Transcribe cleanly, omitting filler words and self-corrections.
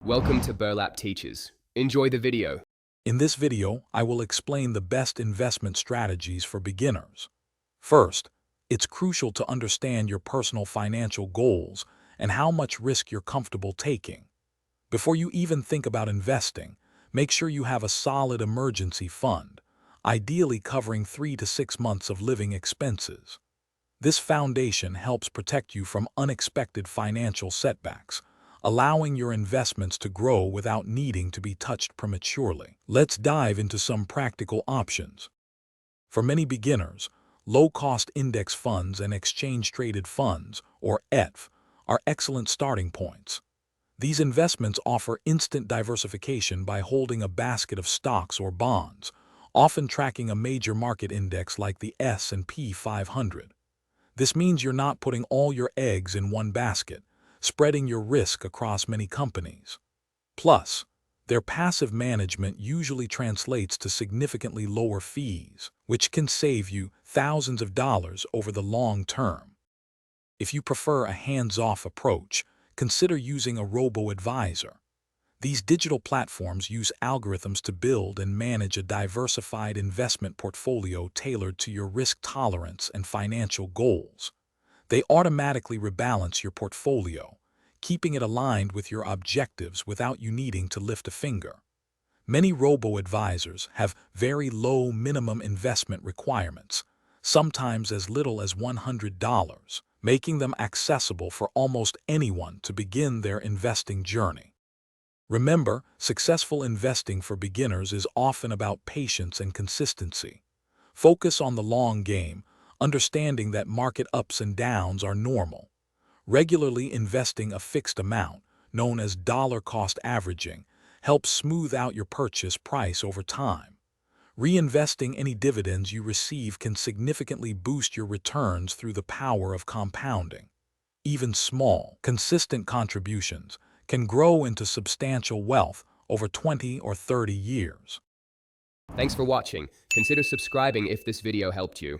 Welcome to Burlap Teachers. Enjoy the video. In this video, I will explain the best investment strategies for beginners. First, it's crucial to understand your personal financial goals and how much risk you're comfortable taking. Before you even think about investing, make sure you have a solid emergency fund, ideally covering 3 to 6 months of living expenses. This foundation helps protect you from unexpected financial setbacks, allowing your investments to grow without needing to be touched prematurely. Let's dive into some practical options. For many beginners, low-cost index funds and exchange-traded funds, or ETF, are excellent starting points. These investments offer instant diversification by holding a basket of stocks or bonds, often tracking a major market index like the S&P 500. This means you're not putting all your eggs in one basket, spreading your risk across many companies. Plus, their passive management usually translates to significantly lower fees, which can save you thousands of dollars over the long term. If you prefer a hands-off approach, consider using a robo-advisor. These digital platforms use algorithms to build and manage a diversified investment portfolio tailored to your risk tolerance and financial goals. They automatically rebalance your portfolio, keeping it aligned with your objectives without you needing to lift a finger. Many robo-advisors have very low minimum investment requirements, sometimes as little as $100, making them accessible for almost anyone to begin their investing journey. Remember, successful investing for beginners is often about patience and consistency. Focus on the long game, understanding that market ups and downs are normal. Regularly investing a fixed amount, known as dollar cost averaging, helps smooth out your purchase price over time. Reinvesting any dividends you receive can significantly boost your returns through the power of compounding. Even small, consistent contributions can grow into substantial wealth over 20 or 30 years. Thanks for watching. Consider subscribing if this video helped you.